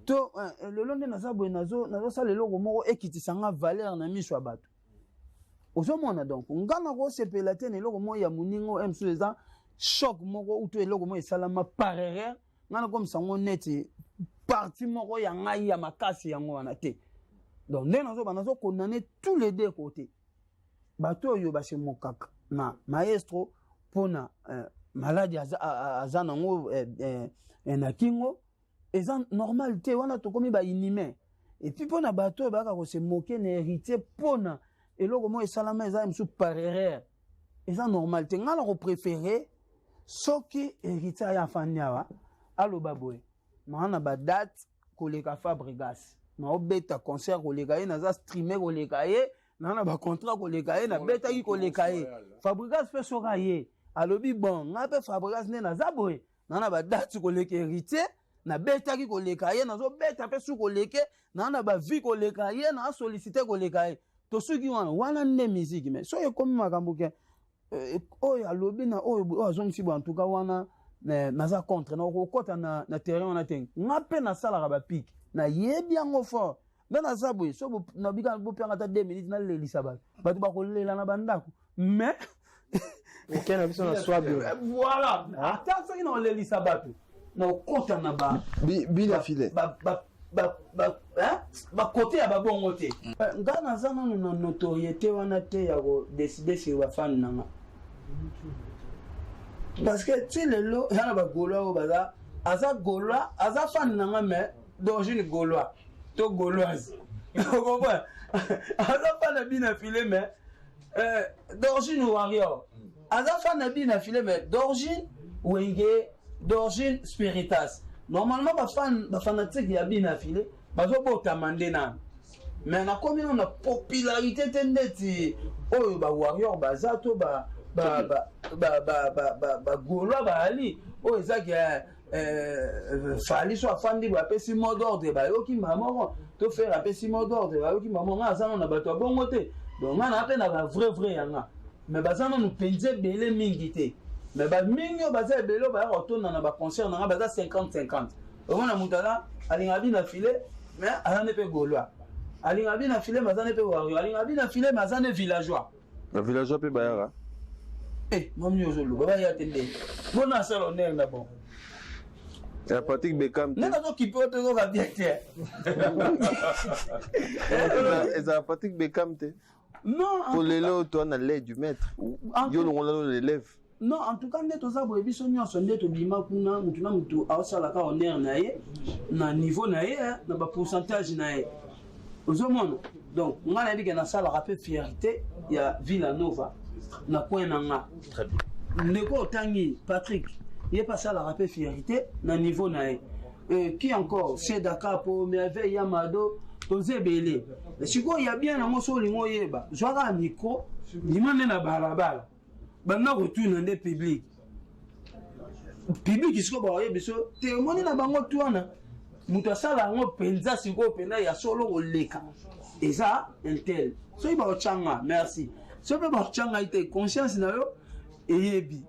to lelo nde nazo abwe nazo sala lelo moko ekitisanga valeur na miso bato. Ozomona donc ngana ko sepela te lelo moko ya muningo emsu eza choc moko uto lelo moko esalama par erreur ngana comme sango neti parti moko ya ngai ya makasi yango wana te donc nazo condamner tous les deux côtés bato yo ba se mokaka na maestro pona maladie azana ngo na kingo eza normalité wana to komi ba inhumain et puis pona bato ba ka ko se moquer na héritier pona eloko mo esalama eza msu par erreur eza normalité ngala ko préférer soki héritier ya fanyawa aloba boy maana ba date koleka Fabregas na obeta concert koleka ye naza streamer koleka ye na ba contrat koleka ye na beta ki koleka ye Fabregas pe soka ye alobi bon nga pe Fabregas ne naza boye na ba date koleka héritier na beta ki koleka ye nazo beta pe su koleke na ba vie koleka ye na solliciter koleka ye to suki wana ne musique mais so ye komi makambo ke oyo alobi na oyo azongisi bo en tout cas wana naza contre na okota na terrain on a ten ngape na sala ba pic na yebi yango fort na naza boye so na bika bo pianga ta 2 minutes na lelisa ba batu ba kolela na bandako mais okena biso na swab voilà ata so ina lelisa batu na okota na ba bila filet ba côté ya ba bongo te nga naza na notoriété wana te ya ko décider sur ba fan nanga parce que tu le lo yana ba golois o baza aza golois aza fan nanga mais d'origine gaulois to gauloise vous comprenez aza fan na bina filé mais d'origine warrior aza fan na bina filé mais d'origine wenge d'origine spiritas normalement ba fanatique ya bina filé bazo bota mandena mais na komi na popularité tendeti oyo ba warrior baza to ba gaulois ba ali o ezaki fali so afandi ba pesi mot d'ordre ba yoki maman to faire apesi mot d'ordre ba yoki maman nga azana na bato bongo te donc nga na pe na ba vrai yanga mais bazana nous penze belé mingi te mais ba mingi baza belé ba retourna na ba concert na baza 50-50 au moins na mutala alinga bi na filet mais azana pe gaulois alinga bi na filet mazana pe warrior alinga bi na filet mazana villageois na villageois pe bayara mami ozolo baba ya tende bona sala honneur na bon ya Patrick Beckham nana to kipo to ko bien te eza Patrick Beckham te non pour lelo to na l'aide du maître yo longola l'élève non en tout cas ndeto za boye biso nyonso ndeto bima kuna mutu na mutu awsala ka honneur na ye na niveau na ye na ba pourcentage na ye ozomona donc nga na bika na sala rapé fierté ya Villanova na point nanga très bien ndeko tangi Patrick il passe à la rapé fierté na niveau na qui encore c'est Dakar pour merveille Yamado tozebele siko ya bien na moso lingo yeba zwaka micro limane na balabala banda ko tuna nde public public siko ba biso témoigner na bango tuana muto sala ngo penza siko pena ya solo oleka eza intel so iba ochanga merci so pe ba ochanga ite conscience na yo eyebi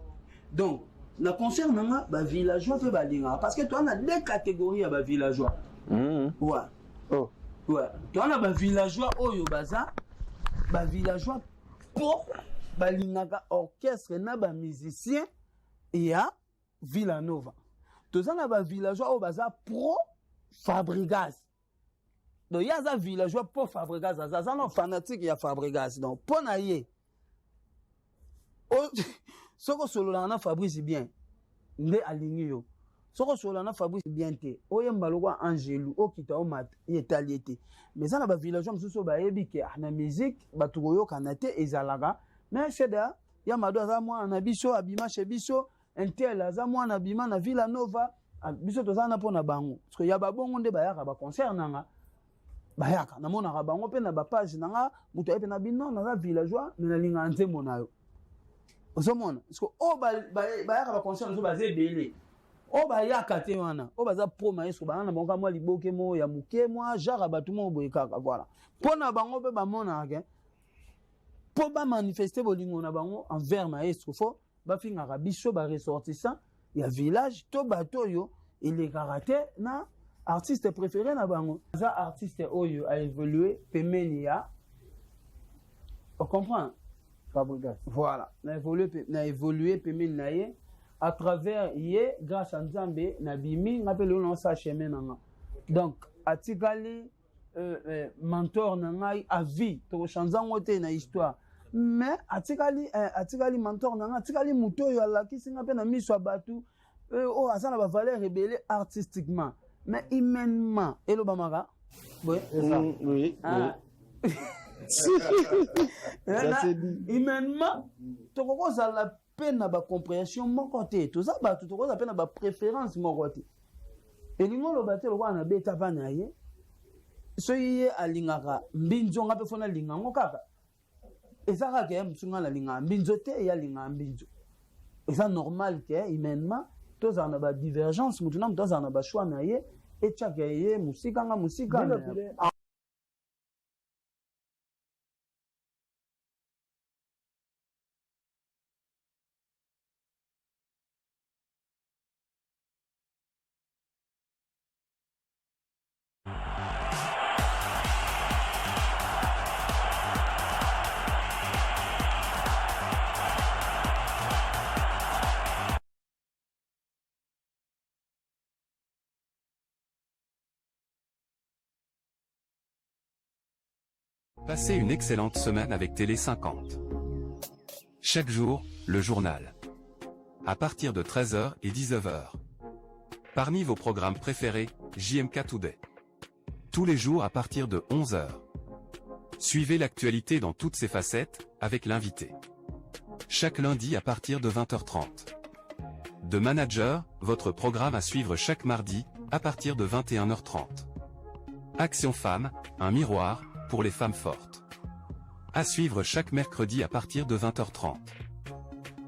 donc na concerne nga ba villageois pe ba linga parce que toi on a deux catégories ya ba villageois ouais Oh. ouais toi on a ba villageois oyo baza ba villageois pour ba lingaka orchestre na ba musicien ya Villanova toza na ba villageois oyo baza pro Fabregas donc ya za villageois pour Fabregas aza no fanatique ya Fabregas donc pona ye soko solo na Fabrice bien nde alingi yo soko solo na Fabrice bien te oyemba lokwa Angelu okita o mat yetaliete mais ça na ba villageois msusu ba yebi ke na musique batuko yo kanate ezalaka mais cheda ya mado aza mwa na biso abima chez biso intel aza mwa na bima na Villanova biso tozana pona bango parce que ya babongo nde bayaka ba concert nanga bayaka na mona ka bango pe na ba page nanga muto epe na bino na villageois mais na linga nzembo na yo osomona parce que o bayaka ba concert nzo bazé belé o bayaka te wana o baza pro maestro bana na bango mwa liboke mo ya muke mwa jara batu mo boyekaka voilà pona bango pe ba mona ke po ba manifester bolingo na bango envers maestro fo ba finga biso ba ressortissant ya village to bato yo il est karaté na artiste préféré na bango za artiste oyo a évolué pemeni ya on comprend Fabregas voilà na évolué pemeni na ye à travers ye grâce à Nzambe na bimi ngapelo na sa chemin nanga donc atikali mentor nanga a vie to chanzango te na histoire mais atikali mentor nanga atikali muto yo alakisi ngape na miso batu oh asana ba valeur rebelle artistiquement mais humainement eloba maka oui c'est ça Oui. ça c'est dit humainement to kokoza la peine na ba compréhension mon côté tout ça ba tout kokoza peine na ba préférence mon côté elingo lo baté lo na beta bana ye so ye alingaka mbinzo ngape fona lingango kaka ezaka ke msunga na linga mbinzo te ya linga mbinzo eza normal que humainement toza na ba divergence mutuna toza na ba choix na ye et chaka ye musika nga musika Passez une excellente semaine avec Télé 50. Chaque jour, le journal. À partir de 13h et 19h. Parmi vos programmes préférés, JMK Today. Tous les jours à partir de 11h. Suivez l'actualité dans toutes ses facettes, avec l'invité. Chaque lundi à partir de 20h30. De Manager, votre programme à suivre chaque mardi, à partir de 21h30. Action Femmes, un miroir, pour les femmes fortes. À suivre chaque mercredi à partir de 20h30.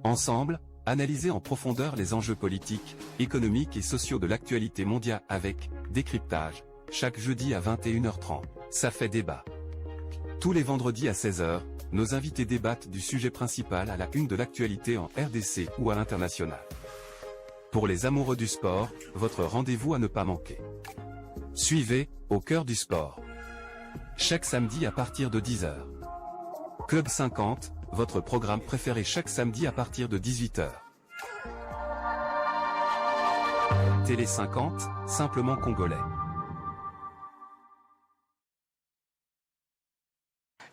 Ensemble, analysez en profondeur les enjeux politiques, économiques et sociaux de l'actualité mondiale avec décryptage, chaque jeudi à 21h30. Ça fait débat. Tous les vendredis à 16h, nos invités débattent du sujet principal à la une de l'actualité en RDC ou à l'international. Pour les amoureux du sport, votre rendez-vous à ne pas manquer. Suivez, au cœur du sport. Chaque samedi à partir de 10h. Club 50, votre programme préféré chaque samedi à partir de 18h. Télé 50, simplement congolais.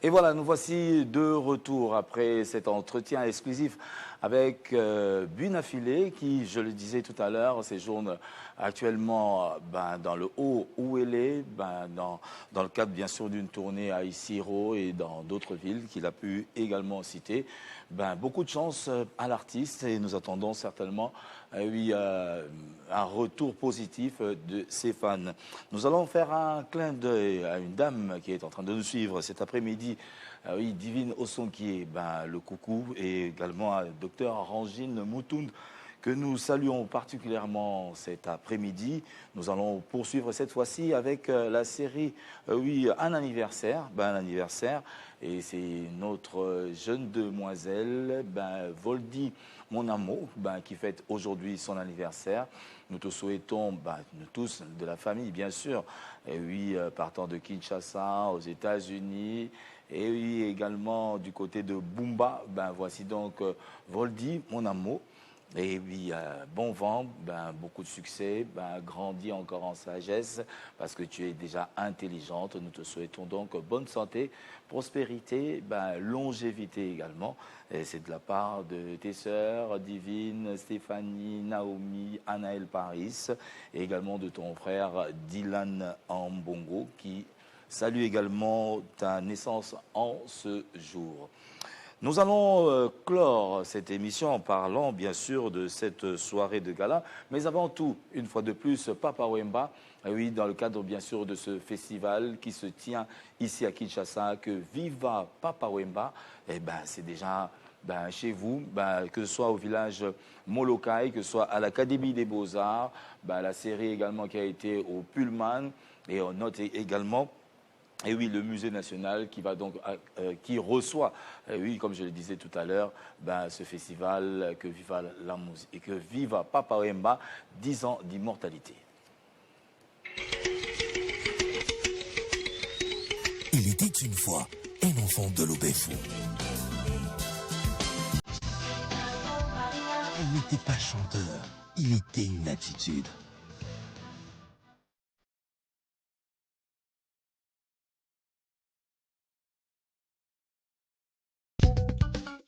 Et voilà, nous voici de retour après cet entretien exclusif avec Bunafilé qui, je le disais tout à l'heure, séjourne actuellement dans le haut où elle est, dans le cadre bien sûr d'une tournée à Isiro et dans d'autres villes qu'il a pu également citer. Beaucoup de chance à l'artiste et nous attendons certainement un retour positif de ses fans. Nous allons faire un clin d'œil à une dame qui est en train de nous suivre cet après-midi. Divine Osonkié, le coucou, et également à Dr Rangine Moutound que nous saluons particulièrement cet après-midi. Nous allons poursuivre cette fois-ci avec la série, un anniversaire. Un anniversaire, et c'est notre jeune demoiselle, Voldy Mon Amour, qui fête aujourd'hui son anniversaire. Nous te souhaitons, nous tous, de la famille, bien sûr, partant de Kinshasa, aux États-Unis, et oui, également du côté de Bumba, voici donc Voldy Mon Amour. Et oui, bon vent, beaucoup de succès, grandis encore en sagesse parce que tu es déjà intelligente. Nous te souhaitons donc bonne santé, prospérité, longévité également. Et c'est de la part de tes sœurs, Divine, Stéphanie, Naomi, Anaël Paris et également de ton frère Dylan Ambongo qui salue également ta naissance en ce jour. Nous allons clore cette émission en parlant bien sûr de cette soirée de gala, mais avant tout, une fois de plus, Papa Wemba, dans le cadre bien sûr de ce festival qui se tient ici à Kinshasa, que Viva Papa Wemba, c'est déjà chez vous, que ce soit au village Molokai, que ce soit à l'Académie des Beaux-Arts, la série également qui a été au Pullman, et on note également le musée national qui va donc qui reçoit, comme je le disais tout à l'heure, ce festival que viva la musique et que viva Papa Wemba, 10 ans d'immortalité. Il était une fois un enfant de l'Obefu. Il n'était pas chanteur, il était une attitude.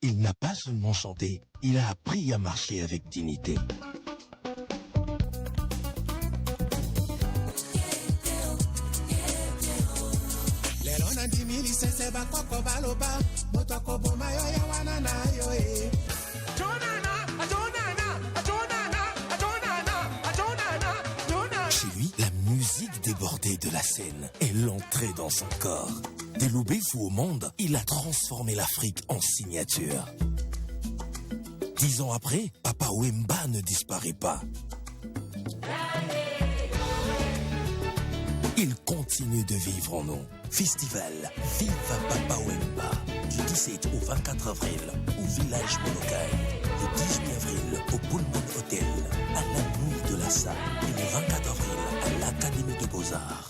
Il n'a pas seulement chanté, il a appris à marcher avec dignité. Chez lui, la musique débordait de la scène. Elle entrait dans son corps. De l'Obefu au monde, il a transformé l'Afrique en signature. 10 ans après, Papa Wemba ne disparaît pas. Il continue de vivre en nous. Festival Viva Papa Wemba, du 17 au 24 avril, au village Molokai. Le 18 avril, au Pullman Hotel, à la nuit de la salle. Et le 24 avril, à l'Académie des Beaux-Arts.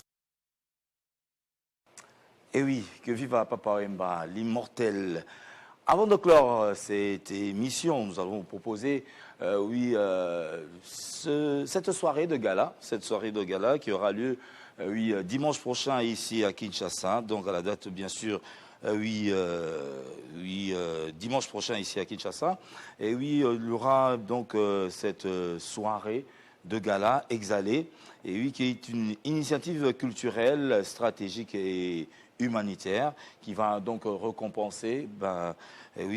Et oui, que viva Papa Wemba, l'immortel. Avant de clore cette émission, nous allons vous proposer cette soirée de gala qui aura lieu dimanche prochain ici à Kinshasa, donc à la date bien sûr dimanche prochain ici à Kinshasa. Et il y aura donc cette soirée de gala exhalée, et qui est une initiative culturelle, stratégique et humanitaire qui va donc récompenser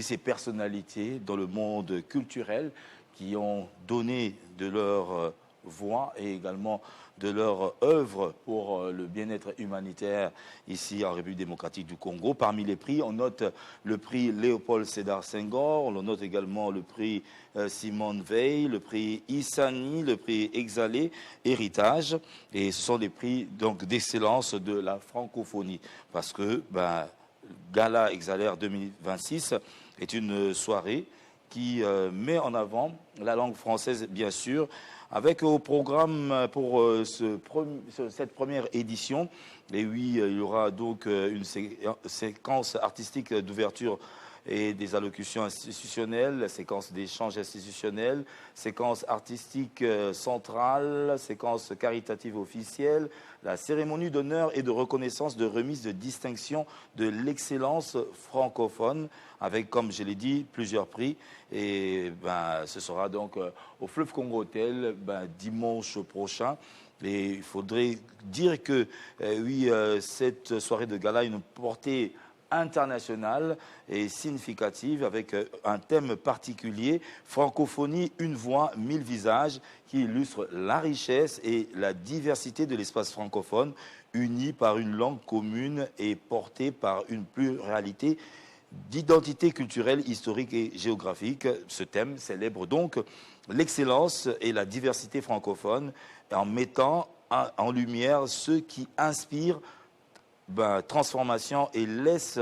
ces personnalités dans le monde culturel qui ont donné de leur voix et également de leur œuvre pour le bien-être humanitaire ici en République démocratique du Congo. Parmi les prix, on note le prix Léopold Sédar Senghor, on note également le prix Simone Veil, le prix Issani, le prix Exalé, Héritage, et ce sont des prix donc d'excellence de la francophonie, parce que Gala Exalaire 2026 est une soirée qui met en avant la langue française, bien sûr, avec au programme pour cette première édition. Et il y aura donc une séquence artistique d'ouverture et des allocutions institutionnelles, séquence d'échanges institutionnels, séquence artistique centrale, séquence caritative officielle, la cérémonie d'honneur et de reconnaissance de remise de distinction de l'excellence francophone, avec, comme je l'ai dit, plusieurs prix. Et ce sera donc au Fleuve Congo Hotel dimanche prochain. Et il faudrait dire que cette soirée de gala a une portée internationale et significative avec un thème particulier, francophonie, une voix, 1000 visages, qui illustre la richesse et la diversité de l'espace francophone, unis par une langue commune et portés par une pluralité d'identité culturelle, historique et géographique. Ce thème célèbre donc l'excellence et la diversité francophone en mettant en lumière ceux qui inspirent transformation et laissent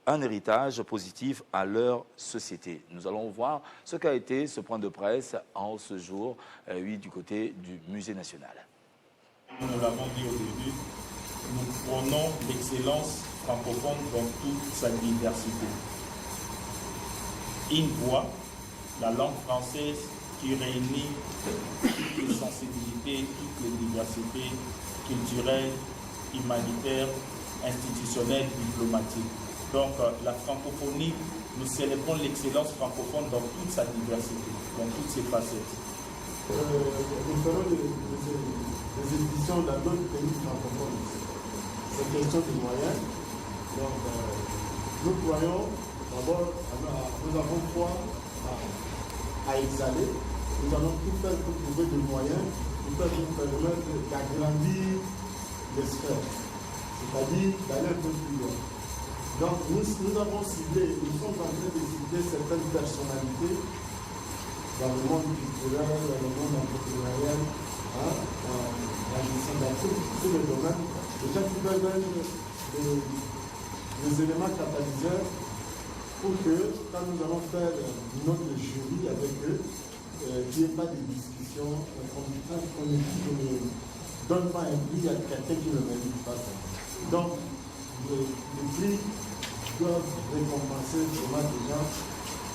un héritage positif à leur société. Nous allons voir ce qu'a été ce point de presse en ce jour, du côté du Musée national. Nous l'avons dit au début, nous prenons l'excellence francophone dans toute sa diversité. Une voix, la langue française qui réunit toutes les sensibilités, toutes les diversités culturelles, humanitaires, institutionnelles, diplomatiques. Donc la francophonie, nous célébrons l'excellence francophone dans toute sa diversité, dans toutes ses facettes. Nous ferons des éditions dans d'autres pays francophones. C'est question de moyens. Donc nous croyons d'abord, nous avons foi à exhaler. Nous allons tout faire pour trouver des moyens qui peuvent nous permettre d'agrandir les sphères, c'est-à-dire d'aller un peu plus loin. Donc nous avons ciblé, nous sommes en train de cibler certaines personnalités dans le monde culturel, dans le monde entrepreneurial, dans la gestion tous les domaines, les gens qui peuvent être des éléments catalyseurs pour que, quand nous allons faire notre jury avec eux, qu'il n'y ait pas de discussion, qu'on ne donne pas un prix à quelqu'un qui ne mérite pas ça. Donc, les prix doivent récompenser vraiment des gens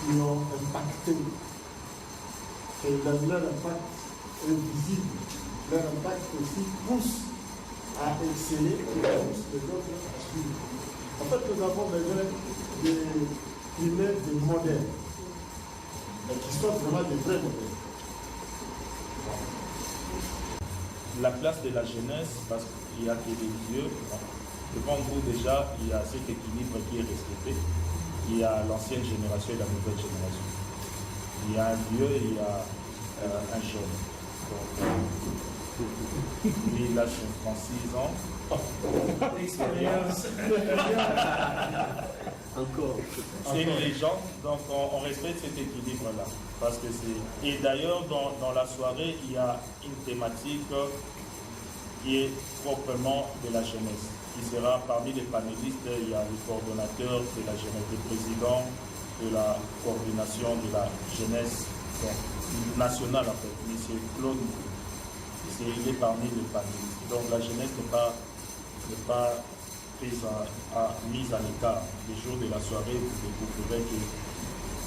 qui ont impacté. Et leur impact est visible. Leur impact aussi pousse à exceller et pousse les autres à suivre. En fait, nous avons besoin des modèles, mais qui soient vraiment des vrais modèles. La place de la jeunesse, parce qu'il y a que des vieux. Devant vous déjà, il y a cet équilibre qui est respecté. Il y a l'ancienne génération et la nouvelle génération. Il y a un vieux et il y a un jeune. Lui, il a 36 ans. Expérience. Encore. C'est une légende, donc on respecte cet équilibre-là. Parce que c'est. Et d'ailleurs, dans la soirée, il y a une thématique qui est proprement de la jeunesse. Qui sera parmi les panélistes, il y a le coordonnateur de la jeunesse, le président de la coordination de la jeunesse nationale, en fait, M. Claude. Il est parmi les panélistes. Donc la jeunesse n'est pas prise mise à l'écart. Le jour de la soirée, vous découvrirez que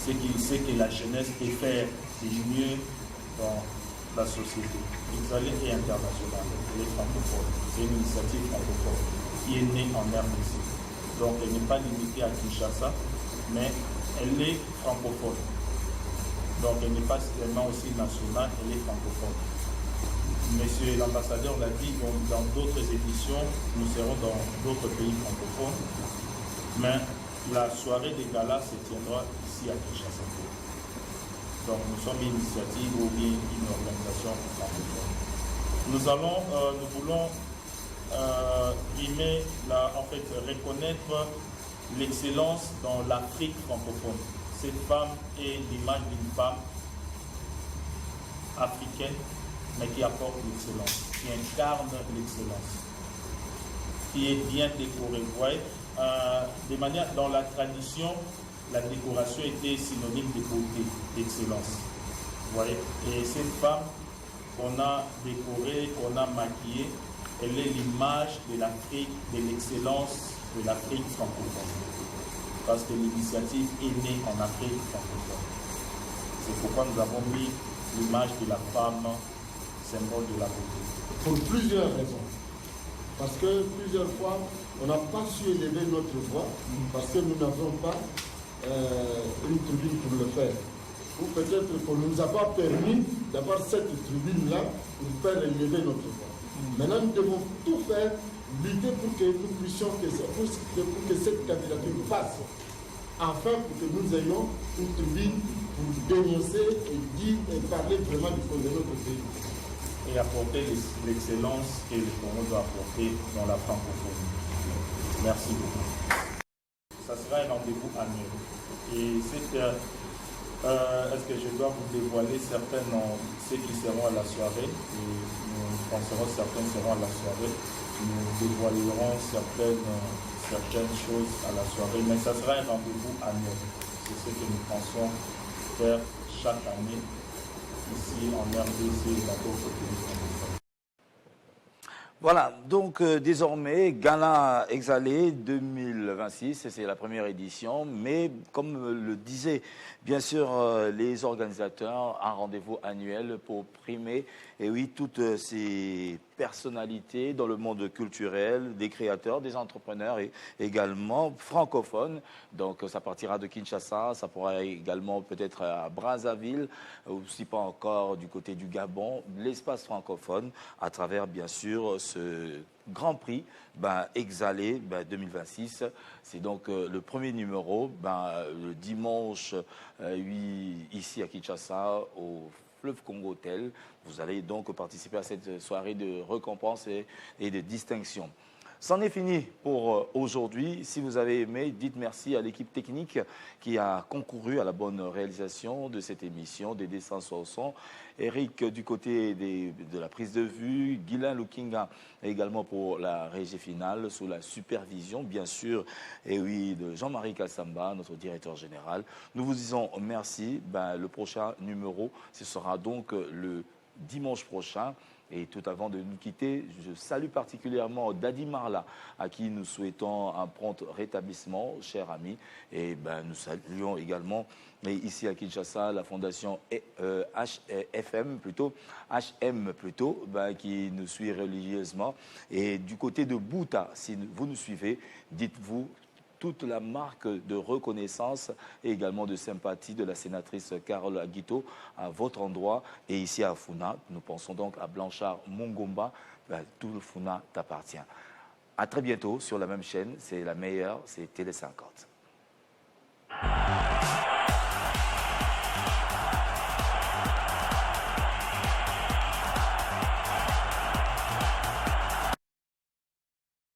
ce que la jeunesse peut faire de mieux dans la société. Exalée et internationale, elle est francophone. C'est une initiative francophone qui est née en RDC. Donc elle n'est pas limitée à Kinshasa, mais elle est francophone. Donc elle n'est pas seulement aussi nationale, elle est francophone. Monsieur l'ambassadeur l'a dit, dans d'autres éditions, nous serons dans d'autres pays francophones, mais la soirée des galas se tiendra ici à Kinshasa. Donc nous sommes une initiative ou bien une organisation francophone. Nous voulons reconnaître l'excellence dans l'Afrique francophone. Cette femme est l'image d'une femme africaine, mais qui apporte l'excellence, qui incarne l'excellence, qui est bien décorée. Vous voyez, dans la tradition, la décoration était synonyme de beauté, d'excellence. Vous voyez, et cette femme qu'on a décorée, qu'on a maquillée, elle est l'image de l'Afrique, de l'excellence de l'Afrique francophone. Parce que l'initiative est née en Afrique francophone. C'est pourquoi nous avons mis l'image de la femme, symbole de la beauté. Pour plusieurs raisons. Parce que plusieurs fois, on n'a pas su élever notre voix, parce que nous n'avons pas une tribune pour le faire. Ou peut-être qu'on ne nous a pas permis d'avoir cette tribune-là pour faire élever notre voix. Maintenant, nous devons tout faire, lutter pour que nous puissions, pour que cette candidature passe. Enfin, pour que nous ayons une tribune pour dénoncer et dire et parler vraiment du fond de notre pays. Et apporter l'excellence que le Congo doit apporter dans la francophonie. Merci beaucoup. Ça sera un rendez-vous annuel. Et est-ce que je dois vous dévoiler certains noms, ceux qui seront à la soirée, et nous penserons certains seront à la soirée, nous dévoilerons certaines choses à la soirée, mais ça sera un rendez-vous annuel. C'est ce que nous pensons faire chaque année ici en RDC et dans d'autres pays. Voilà, donc désormais, Gala Exalé 2026, c'est la première édition, mais comme le disaient bien sûr les organisateurs, un rendez-vous annuel pour primer, et oui, toutes ces personnalités dans le monde culturel, des créateurs, des entrepreneurs et également francophones. Donc ça partira de Kinshasa, ça pourra également peut-être à Brazzaville, ou si pas encore du côté du Gabon, l'espace francophone, à travers bien sûr ce Grand Prix Exalé 2026. C'est donc le premier numéro, le dimanche 8 ici à Kinshasa, au Fleuve Congo Hotel. Vous allez donc participer à cette soirée de récompense et de distinction. C'en est fini pour aujourd'hui. Si vous avez aimé, dites merci à l'équipe technique qui a concouru à la bonne réalisation de cette émission des dessins sur son. Eric du côté de la prise de vue, Guylain Lukinga également pour la régie finale sous la supervision, bien sûr, et oui, de Jean-Marie Kassamba, notre directeur général. Nous vous disons merci. Le prochain numéro, ce sera donc le dimanche prochain. Et tout avant de nous quitter, je salue particulièrement Dadi Marla, à qui nous souhaitons un prompt rétablissement, cher ami. Et nous saluons également, ici à Kinshasa, la fondation HM plutôt, qui nous suit religieusement. Et du côté de Bouta, si vous nous suivez, dites-vous toute la marque de reconnaissance et également de sympathie de la sénatrice Carole Aguito à votre endroit. Et ici à Funa, nous pensons donc à Blanchard Mongomba, tout le Funa t'appartient. À très bientôt sur la même chaîne, c'est la meilleure, c'est Télé 50.